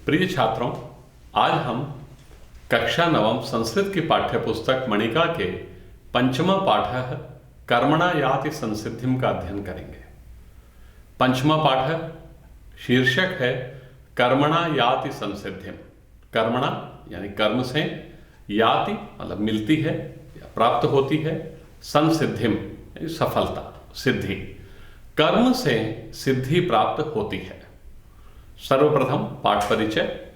प्रिय छात्रों, आज हम कक्षा नवम संस्कृत की पाठ्य पुस्तक मणिका के पंचमा पाठ कर्मणा याति संसिद्धिम का अध्ययन करेंगे। पंचमा पाठ शीर्षक है कर्मणा याति संसिद्धिम। कर्मणा यानी कर्म से, याति मतलब मिलती है या प्राप्त होती है, संसिद्धिम यानी सफलता, सिद्धि। कर्म से सिद्धि प्राप्त होती है। सर्वप्रथम पाठ परिचय।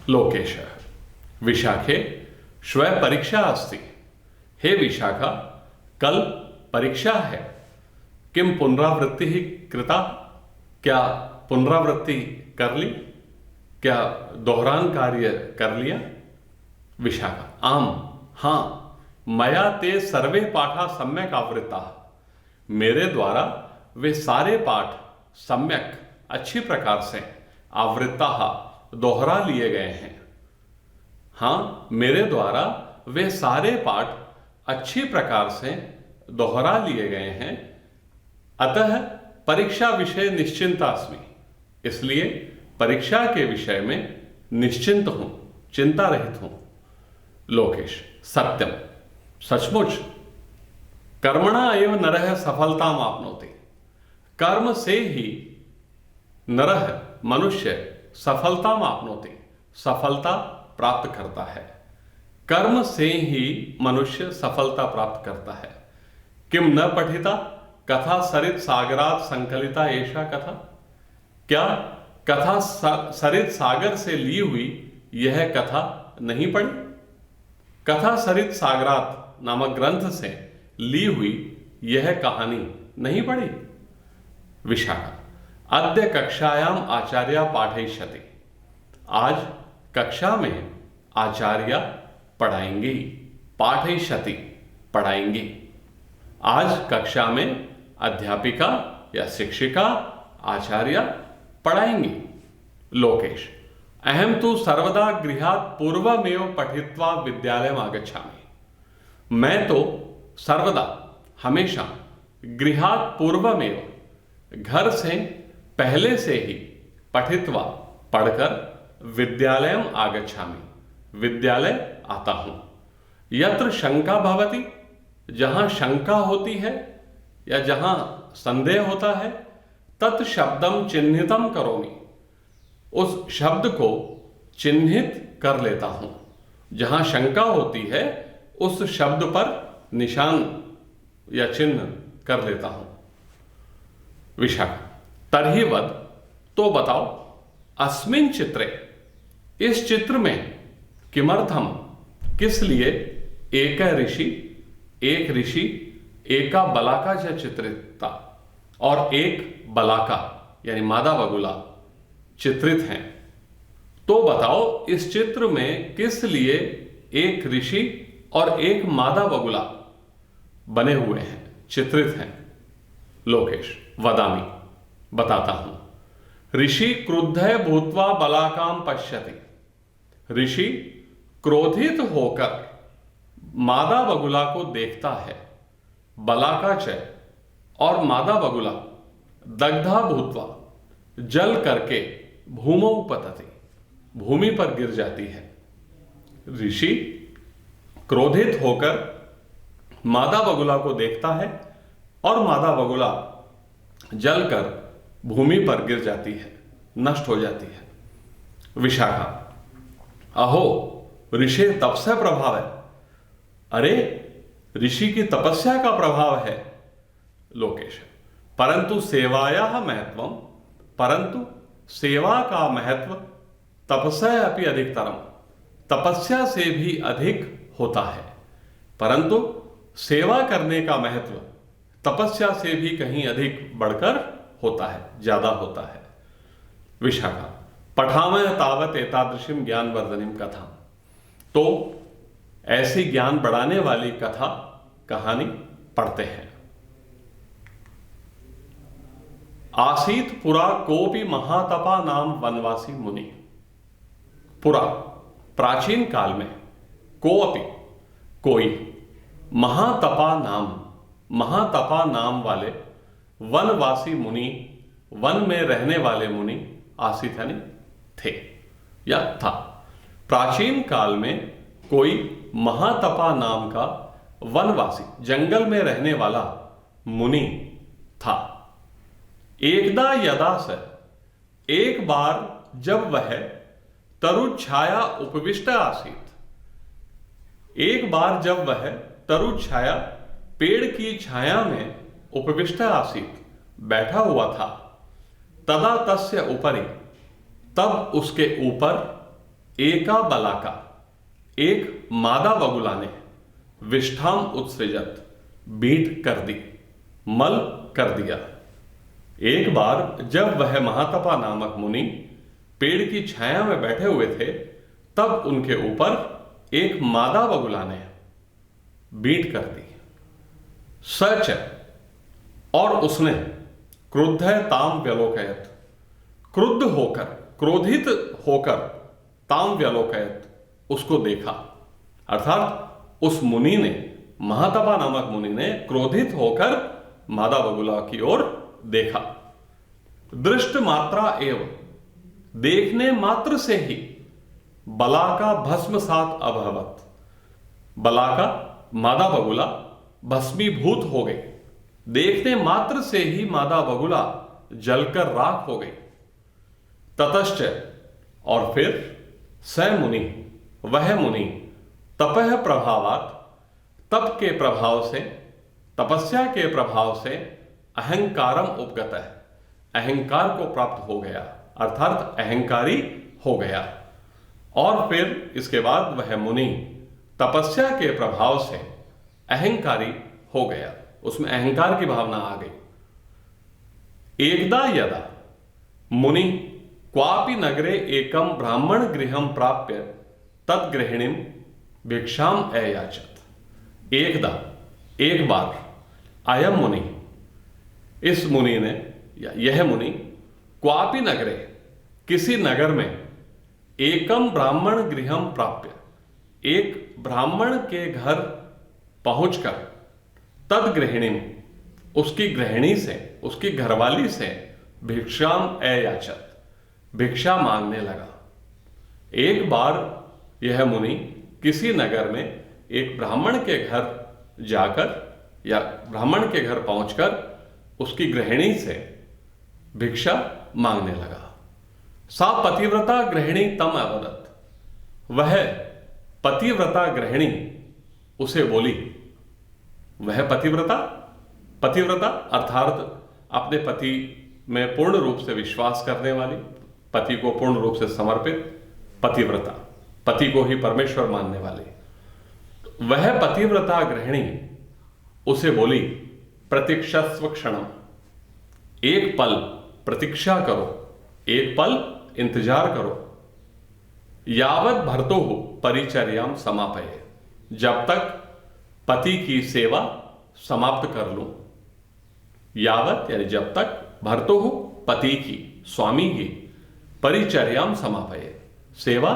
लोकेश विशाखे श्व परीक्षा अस्ति। हे विशाखा, कल परीक्षा है। किम पुनरावृत्ति ही कृता? क्या पुनरावृत्ति कर ली? क्या दोहरान कार्य कर लिया? विशाखा आम, हाँ, मया ते सर्वे पाठा सम्यक आवृत्ता। मेरे द्वारा वे सारे पाठ सम्यक अच्छी प्रकार से आवृत्ता दोहरा लिए गए हैं। हाँ, मेरे द्वारा वे सारे पाठ अच्छी प्रकार से दोहरा लिए गए हैं। अतः परीक्षा विषय निश्चिंता अस्मि। इसलिए परीक्षा के विषय में निश्चिंत हूं, चिंता रहित हूं। लोकेश सत्यम, सचमुच। कर्मणा एव नरः सफलताम आपनोति। कर्म से ही नरः मनुष्य सफलता आपनोति, सफलता प्राप्त करता है। कर्म से ही मनुष्य सफलता प्राप्त करता है। किम न पठिता कथा सरित सागरात संकलिता ऐसा कथा? क्या कथा सरित सागर से ली हुई यह कथा नहीं पढ़ी? कथा सरित सागरात नामक ग्रंथ से ली हुई यह कहानी नहीं पढ़ी? विशाखा अद्य कक्षायाम आचार्य पाठयिष्यति। आज कक्षा में आचार्य पढ़ाएंगी। पाठयिष्यति पढ़ाएंगी। आज कक्षा में अध्यापिका या शिक्षिका आचार्य पढ़ाएंगी। लोकेश अहम तु सर्वदा गृहात् पूर्वमेव पठित्वा विद्यालयम् आगच्छामि। मैं तो सर्वदा हमेशा गृहात् पूर्वमेव घर से पहले से ही पठित्वा पढ़कर विद्यालयम् आगच्छामि विद्यालय आता हूं। यत्र शंका भवति, जहां शंका होती है या जहां संदेह होता है, तत् शब्दम चिन्हितम करोमि। उस शब्द को चिन्हित कर लेता हूं। जहां शंका होती है उस शब्द पर निशान या चिन्ह कर लेता हूं। विशाखा तर्हि वद, तो बताओ, अस्मिन् चित्रे, इस चित्र में, किमर्थम, किस लिए, एक ऋषि एका बलाका च चित्रिता, और एक बलाका यानी मादा बगुला चित्रित हैं। तो बताओ इस चित्र में किस लिए एक ऋषि और एक मादा बगुला बने हुए हैं, चित्रित हैं? लोकेश वदामि, बताता हूं। ऋषि क्रुद्ध भूत्वा बलाकाम पश्यति। ऋषि क्रोधित होकर मादा बगुला को देखता है। बलाका च, और मादा बगुला दग्धा भूत्वा, जल करके भूमौ पतति, भूमि पर गिर जाती है। ऋषि क्रोधित होकर मादा बगुला को देखता है और मादा बगुला जलकर भूमि पर गिर जाती है, नष्ट हो जाती है। विशाखा अहो ऋषि तपस्या प्रभाव है। अरे ऋषि की तपस्या का प्रभाव है। लोकेश परंतु सेवाया महत्वम, परंतु सेवा का महत्व तपस्या अपि अधिकतरम, तपस्या से भी अधिक होता है। परंतु सेवा करने का महत्व तपस्या से भी कहीं अधिक बढ़कर होता है, ज्यादा होता है। विशाखा पठामः तावत एतादृशीम ज्ञान वर्धनीम कथा। तो ऐसी ज्ञान बढ़ाने वाली कथा, कहानी पढ़ते हैं। आसीत पुरा कोपि महातपा नाम वनवासी मुनि। पुरा प्राचीन काल में, कोपि कोई, महातपा नाम वाले वनवासी मुनि, वन में रहने वाले मुनि, आसित यानी थे या था। प्राचीन काल में कोई महातपा नाम का वनवासी, जंगल में रहने वाला मुनि था। एकदा यदा स, एक बार जब वह तरु छाया उपविष्ट आसीत, एक बार जब वह तरु छाया पेड़ की छाया में उपविष्ट आसीत, बैठा हुआ था। तदा तस्य उपरि, तब उसके ऊपर एका बलाका, एक मादा बगुला ने विष्ठाम उत्सृजत, बीट कर दी, मल कर दिया। एक बार जब वह महातपा नामक मुनि पेड़ की छाया में बैठे हुए थे, तब उनके ऊपर एक मादा बगुला ने बीट कर दी। सच, और उसने क्रुद्ध ताम व्यलोकयत, क्रुद्ध होकर, क्रोधित होकर, ताम व्यलोकयत, उसको देखा। अर्थात उस मुनि ने, महातपा नामक मुनि ने क्रोधित होकर मादा बगुला की ओर देखा। दृष्ट मात्रा एवं, देखने मात्र से ही बलाका भस्मसात अभवत, बलाका मादा बगुला भस्मीभूत हो गई। देखने मात्र से ही मादा बगुला जलकर राख हो गई। ततश्च, और फिर स मुनि, वह मुनि, तपह प्रभावात, तप के प्रभाव से, तपस्या के प्रभाव से, अहंकारम उपगत है, अहंकार को प्राप्त हो गया, अर्थात अहंकारी हो गया। और फिर इसके बाद वह मुनि तपस्या के प्रभाव से अहंकारी हो गया, उसमें अहंकार की भावना आ गई। एकदा यदा मुनि क्वापि नगरे एकम ब्राह्मण गृहम प्राप्य तद्गृहिणीम भिक्षाम अयाचत। एकदा, एक बार, अयम मुनि, इस मुनि ने, या यह मुनि, क्वापि नगरे, किसी नगर में, एकम ब्राह्मण गृहम प्राप्य, एक ब्राह्मण के घर पहुंचकर, तद गृहिणी, उसकी गृहिणी से, उसकी घरवाली से, भिक्षाम अयाचत, भिक्षा मांगने लगा। एक बार यह मुनि किसी नगर में एक ब्राह्मण के घर जाकर, या ब्राह्मण के घर पहुंचकर उसकी गृहिणी से भिक्षा मांगने लगा। सा पतिव्रता गृहिणी तम अवदत, वह पतिव्रता गृहिणी उसे बोली, वह पतिव्रता, पतिव्रता अर्थात अपने पति में पूर्ण रूप से विश्वास करने वाली, पति को पूर्ण रूप से समर्पित, पतिव्रता, पति को ही परमेश्वर मानने वाली, वह पतिव्रता गृहिणी उसे बोली, प्रतीक्षस्व क्षणम, एक पल प्रतीक्षा करो, एक पल इंतजार करो, यावत भर्तो हो परिचर्याम समापये, जब तक पति की सेवा समाप्त कर लूं। यावत यानी जब तक, भर्तो हो पति की, स्वामी की, परिचर्याम समापये, सेवा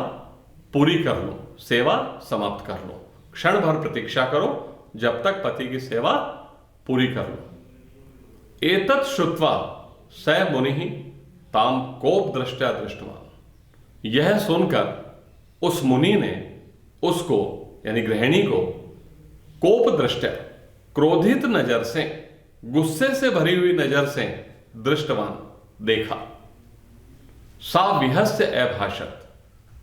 पूरी कर लूं, सेवा समाप्त कर लो, क्षण भर प्रतीक्षा करो जब तक पति की सेवा पूरी कर लो। एतत् श्रुत्वा स मुनि ताम कोप दृष्टया दृष्टवान, यह सुनकर उस मुनि ने उसको, यानी गृहिणी को, कोप दृष्टया, क्रोधित नजर से, गुस्से से भरी हुई नजर से, दृष्टवान, देखा। सा विहस्य अभाषत,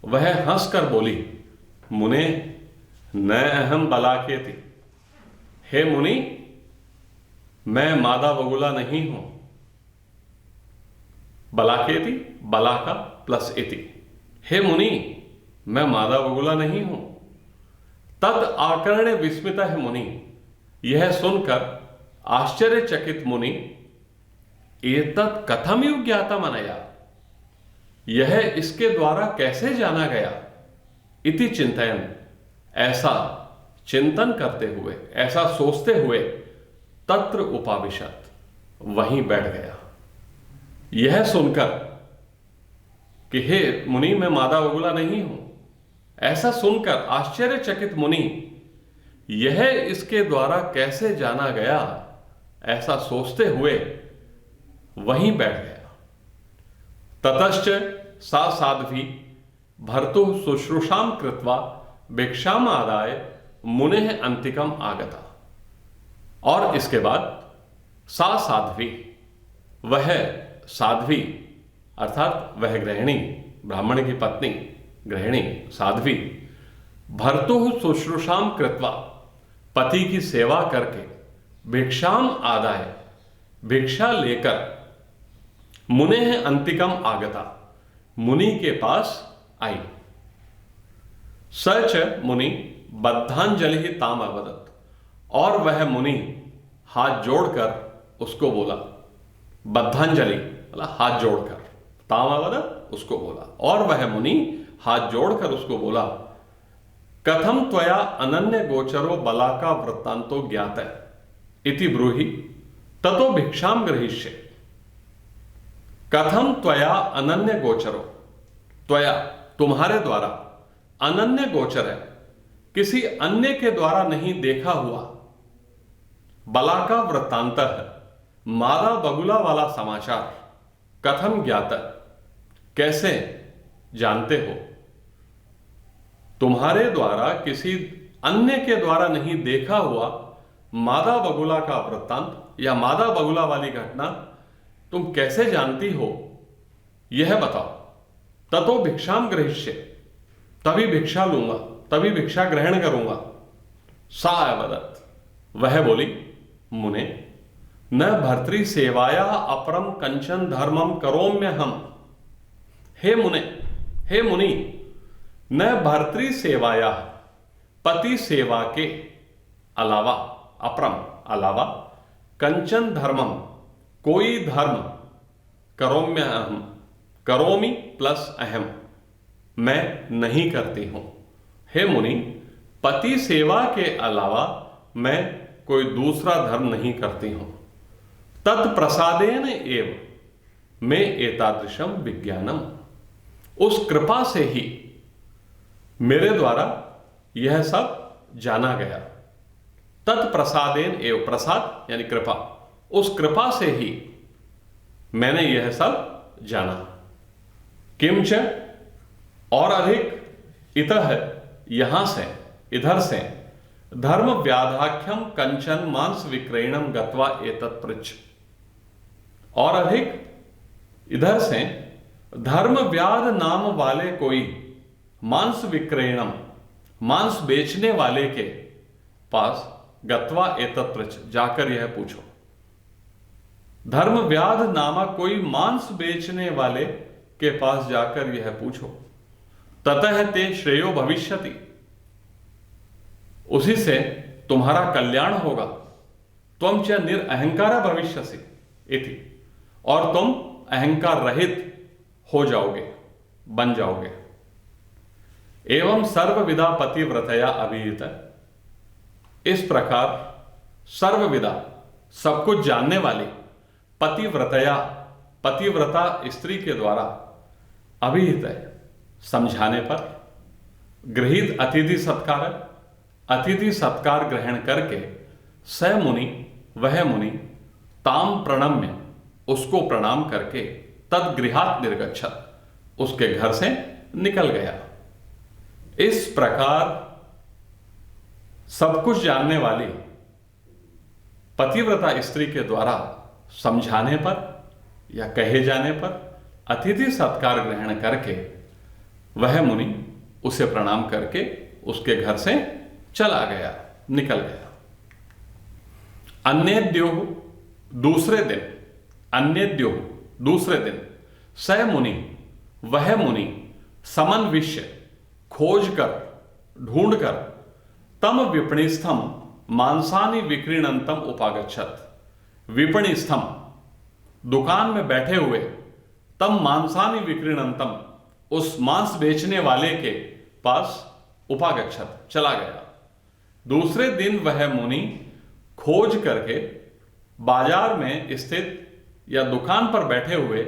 वह हंसकर बोली, मुने न अहम बलाकेति, हे मुनि मैं मादा बगुला नहीं हूं। बलाकेति, बलाका प्लस इति, हे मुनि मैं मादा बगुला नहीं हूं। तद आकर्ण्य विस्मित है मुनि, यह सुनकर आश्चर्यचकित मुनि, एतत् कथम ज्ञातम अनया, यह इसके द्वारा कैसे जाना गया, इति चिंतयन, ऐसा चिंतन करते हुए, ऐसा सोचते हुए, तत्र उपाविशत, वहीं बैठ गया। यह सुनकर कि हे मुनि मैं मादा बगुला नहीं हूं, ऐसा सुनकर आश्चर्यचकित मुनि, यह इसके द्वारा कैसे जाना गया, ऐसा सोचते हुए वहीं बैठ गया। ततश्च, सा साध्वी भर्तु शुश्रूषाम कृत्वा भिक्षाम आदाय मुने अंतिकम आगता। और इसके बाद सा साध्वी, वह साध्वी अर्थात वह गृहिणी, ब्राह्मण की पत्नी गृहिणी साध्वी, भर्तु शुश्रूषाम कृत्वा, पति की सेवा करके, भिक्षाम आदाय, भिक्षा लेकर, मुने अंतिकम आगता, मुनि के पास आई। सच मुनि बद्धांजलि ताम अवदत्, और वह मुनि हाथ जोड़कर उसको बोला। बद्धांजलि मतलब हाथ जोड़कर, ताम अवदत् उसको बोला, और वह मुनि हाथ जोड़कर उसको बोला, कथम त्वया अनन्य गोचरो बलाका वृत्तांतो ज्ञात इति ब्रूहि ततो भिक्षाम ग्रहीष्ये। कथम त्वया अनन्य गोचरो, त्वया तुम्हारे द्वारा, अनन्य गोचर है किसी अन्य के द्वारा नहीं देखा हुआ, बला का वृत्तांत है मादा बगुला वाला समाचार, कथम ज्ञात, कैसे जानते हो, तुम्हारे द्वारा किसी अन्य के द्वारा नहीं देखा हुआ मादा बगुला का वृत्तांत या मादा बगुला वाली घटना तुम कैसे जानती हो, यह बताओ। ततो भिक्षाम ग्रहीष्ये, तभी भिक्षा लूंगा, तभी भिक्षा ग्रहण करूंगा। सा अवदत्, वह बोली, मुने न भर्तृ सेवाया अपरम कंचन धर्मम करोम्य हम। हे मुने, हे मुनि, न भर्तृ सेवाया, पति सेवा के अलावा, अपरम अलावा, कंचन धर्मम कोई धर्म, करोम्य अहम, करोमि प्लस अहम मैं नहीं करती हूं। हे मुनि, पति सेवा के अलावा मैं कोई दूसरा धर्म नहीं करती हूं। तत्प्रसादेन एव मैं एतादृशम विज्ञानम, उस कृपा से ही मेरे द्वारा यह सब जाना गया। तत्प्रसादेन एव, प्रसाद यानी कृपा, उस कृपा से ही मैंने यह सब जाना। किंच, और अधिक, इतः यहां से, इधर से, धर्म व्याधाख्यम कंचन मांस विक्रयणम गत्वा एतत् पृच्छ, और अधिक इधर से धर्म व्याध नाम वाले कोई मांस विक्रयणम, मांस बेचने वाले के पास, गत्वा एतत् पृच्छ, जाकर यह पूछो। धर्म व्याध नामक कोई मांस बेचने वाले के पास जाकर यह पूछो। ततः ते श्रेयो भविष्यति, उसी से तुम्हारा कल्याण होगा। त्वं च निरअहंकार भविष्यसि इति, और तुम अहंकार रहित हो जाओगे, बन जाओगे। एवं सर्वविदा पतिव्रतया अभिहित, इस प्रकार सर्वविदा, सब कुछ जानने वाली, पतिव्रतया, पतिव्रता स्त्री के द्वारा, अभिहित है समझाने पर, गृहीत अतिथि सत्कार, अतिथि सत्कार ग्रहण करके, स मुनि, वह मुनि, ताम प्रणम्य, उसको प्रणाम करके, तद गृहात निर्गच्छत, उसके घर से निकल गया। इस प्रकार सब कुछ जानने वाली पतिव्रता स्त्री के द्वारा समझाने पर या कहे जाने पर अतिथि सत्कार ग्रहण करके वह मुनि उसे प्रणाम करके उसके घर से चला गया, निकल गया। अन्यद्यो, दूसरे दिन, अन्यद्यो दूसरे दिन, स मुनि, वह मुनि, समन्विष्य, खोज कर, ढूंढ कर, तम विपणिस्थम मांसानि विक्रीणंतम उपागच्छत, विपणिस्थम, दुकान में बैठे हुए, तम मांसानि विक्रीणंतम, उस मांस बेचने वाले के पास, उपागच्छत, चला गया। दूसरे दिन वह मुनि खोज करके बाजार में स्थित या दुकान पर बैठे हुए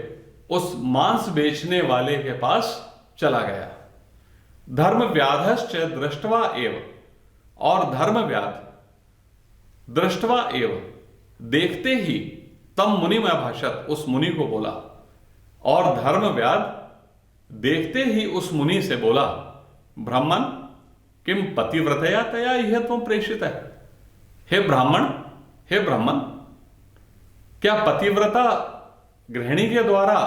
उस मांस बेचने वाले के पास चला गया। धर्म व्याधश्च दृष्टवा एव, और धर्म व्याध, दृष्टवा एव, देखते ही, तम मुनि में भाषत, उस मुनि को बोला, और धर्म व्याध देखते ही उस मुनि से बोला, ब्राह्मण, किम पतिव्रतया तया यह तुम प्रेषित है? हे ब्राह्मण, क्या पतिव्रता गृहिणी के द्वारा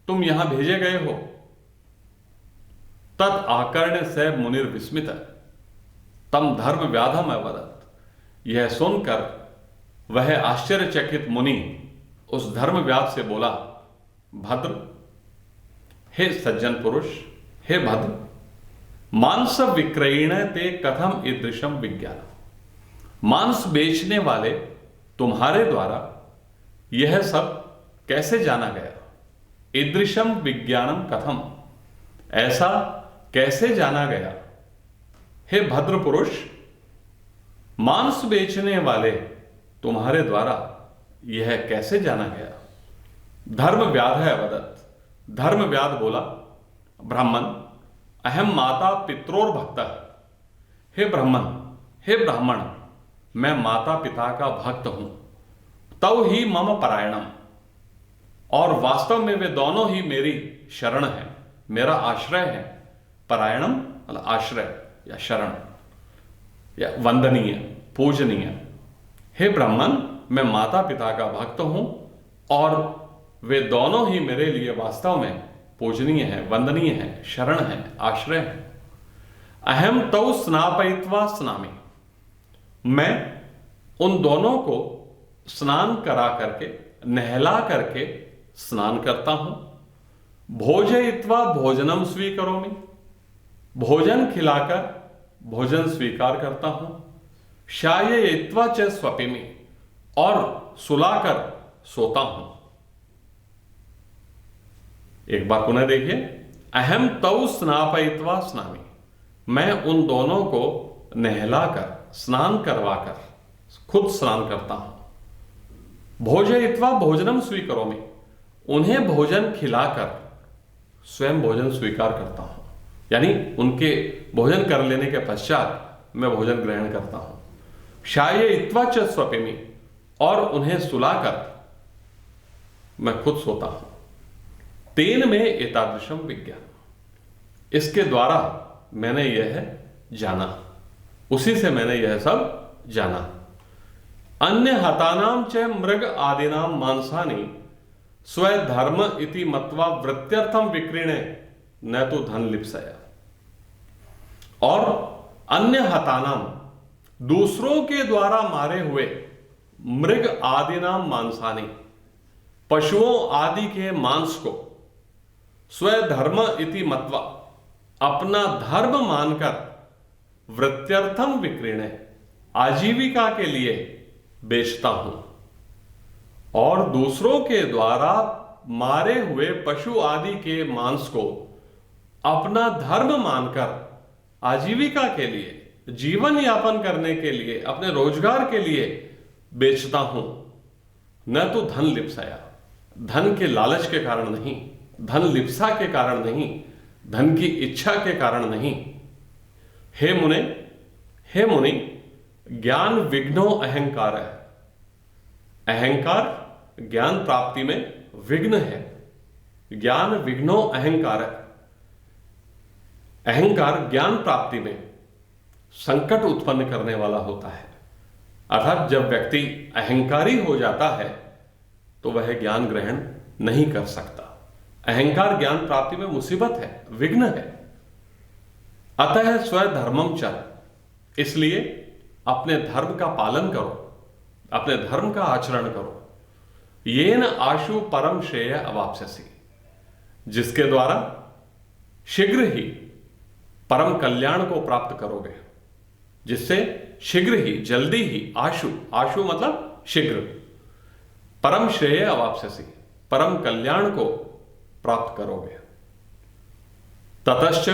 तुम यहां भेजे गए हो? तद आकर्ण से मुनिर्विस्मित, तम धर्म व्याधम अवदत्। यह सुनकर वह आश्चर्यचकित मुनि उस धर्म व्याध से बोला, भद्र, हे सज्जन पुरुष, हे भद्र, मांस विक्रयण ते कथम ईदृशम विज्ञान। मांस बेचने वाले तुम्हारे द्वारा यह सब कैसे जाना गया? ईदृशम विज्ञानम कथम, ऐसा कैसे जाना गया? हे भद्र पुरुष, मांस बेचने वाले तुम्हारे द्वारा यह कैसे जाना गया? धर्म व्याध है अवदत्। धर्म व्याध बोला, ब्राह्मण, अहम माता पित्रोर भक्त। हे ब्राह्मण, मैं माता पिता का भक्त हूं। तव ही मम परायणम, और वास्तव में वे दोनों ही मेरी शरण है, मेरा आश्रय है। परायणम मतलब आश्रय या शरण या वंदनीय, पूजनीय। हे ब्राह्मण, मैं माता पिता का भक्त हूं और वे दोनों ही मेरे लिए वास्तव में पूजनीय है, वंदनीय है, शरण है, आश्रय है। अहम तौ स्नापयित्वा स्नामि, मैं उन दोनों को स्नान करा करके, नहला करके स्नान करता हूं। भोजयित्वा भोजनम स्वीकरोमि, भोजन खिलाकर भोजन स्वीकार करता हूं। शाययित्वा च स्वपिमि, और सुलाकर सोता हूं। एक बार पुनः देखिए, अहम तौ स्नापयित्वा स्नामि, मैं उन दोनों को नहलाकर, स्नान करवाकर खुद स्नान करता हूं। भोजयित्वा भोजनम स्वीकरोमि, उन्हें भोजन खिलाकर स्वयं भोजन स्वीकार करता हूं, यानी उनके भोजन कर लेने के पश्चात मैं भोजन ग्रहण करता हूं। शाययित्वा च स्वपिमि, और उन्हें सुलाकर मैं खुद सोता हूं। तेन में एतादृशम विज्ञान, इसके द्वारा मैंने यह जाना, उसी से मैंने यह सब जाना। अन्य हतानाम च मृग आदिनाम मांसानि स्वधर्म इति मत्वा वृत्त्यर्थम विक्रीणे न तो धन लिप्सया। और अन्य हतानाम, दूसरों के द्वारा मारे हुए, मृग आदिनाम मांसानि, पशुओं आदि के मांस को, स्वधर्म इति मत्वा, अपना धर्म मानकर, वृत्त्यर्थम विक्रीणे, आजीविका के लिए बेचता हूं। और दूसरों के द्वारा मारे हुए पशु आदि के मांस को अपना धर्म मानकर, आजीविका के लिए, जीवन यापन करने के लिए, अपने रोजगार के लिए बेचता हूं। न तो धन लिप्साया, धन के लालच के कारण नहीं, धन लिप्सा के कारण नहीं, धन की इच्छा के कारण नहीं। हे मुनि, ज्ञान विघ्नो अहंकार है। अहंकार ज्ञान प्राप्ति में विघ्न है। ज्ञान विघ्नो अहंकार है। अहंकार ज्ञान प्राप्ति में संकट उत्पन्न करने वाला होता है। अर्थात जब व्यक्ति अहंकारी हो जाता है तो वह ज्ञान ग्रहण नहीं कर सकता। अहंकार ज्ञान प्राप्ति में मुसीबत है, विघ्न है। अतः स्वधर्मम चर, इसलिए अपने धर्म का पालन करो, अपने धर्म का आचरण करो। येन आशु परम श्रेय अवाप्स्यसि, जिसके द्वारा शीघ्र ही परम कल्याण को प्राप्त करोगे, जिससे शीघ्र ही, जल्दी ही, आशु मतलब शीघ्र, परम श्रेय अवाप्स्यसि, परम कल्याण को प्राप्त करोगे। ततश्च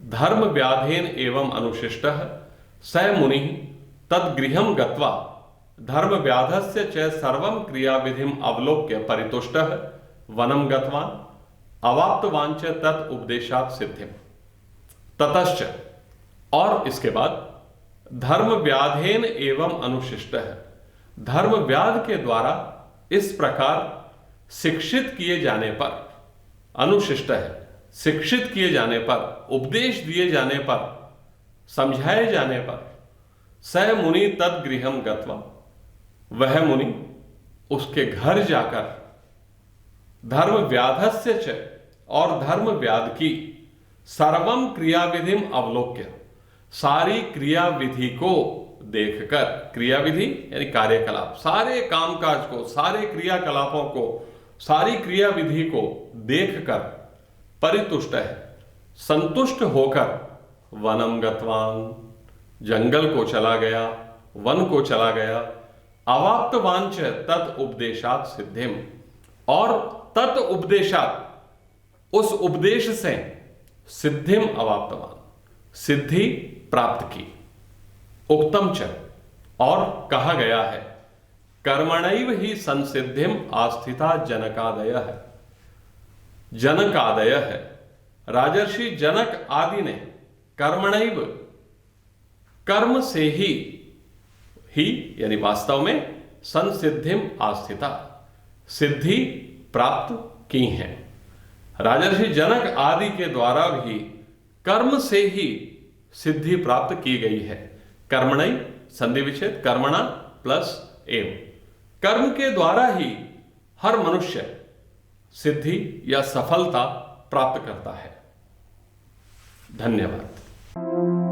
धर्म व्याधेन एवं अनुशिष्टः स मुनि तद्गृहं गत्वा धर्म व्याधस्य च सर्वं क्रियाविधिम अवलोक्य परितुष्टः वनं गतवान् अवाप्तवान् च तत् उपदेशात् सिद्धिम्। ततश्च, और इसके बाद, धर्म व्याधेन एवं अनुशिष्टः, धर्म व्याध के द्वारा इस प्रकार शिक्षित किए जाने पर, अनुशिष्ट है। शिक्षित किए जाने पर, उपदेश दिए जाने पर, समझाए जाने पर, स मुनि तद गृहम गत्वा, वह मुनि उसके घर जाकर धर्म व्याधस्य च, और धर्म व्याध की सर्वम क्रियाविधिम अवलोक्य, सारी क्रियाविधि को देखकर, क्रियाविधि यानी कार्यकलाप, सारे कामकाज को, सारे क्रियाकलापों को, सारी क्रियाविधि को देखकर परितुष्ट है, संतुष्ट होकर वनम गतवान, जंगल को चला गया, वन को चला गया। अवाप्तवान च तत् उपदेशात सिद्धिम, और तत् उपदेशात, उस उपदेश से सिद्धिम अवाप्तवान, सिद्धि प्राप्त की। उक्तम च, और कहा गया है, कर्मणैव ही संसिद्धिम आस्थिता जनकादय है। जनकादय है, राजर्षि जनक आदि ने कर्मणैव, कर्म से ही यानी वास्तव में संसिद्धिम आस्थिता, सिद्धि प्राप्त की हैं। राजर्षि जनक आदि के द्वारा भी कर्म से ही सिद्धि प्राप्त की गई है। कर्मणै संधि विच्छेद, कर्मणा प्लस एव, कर्म के द्वारा ही हर मनुष्य सिद्धि या सफलता प्राप्त करता है। धन्यवाद।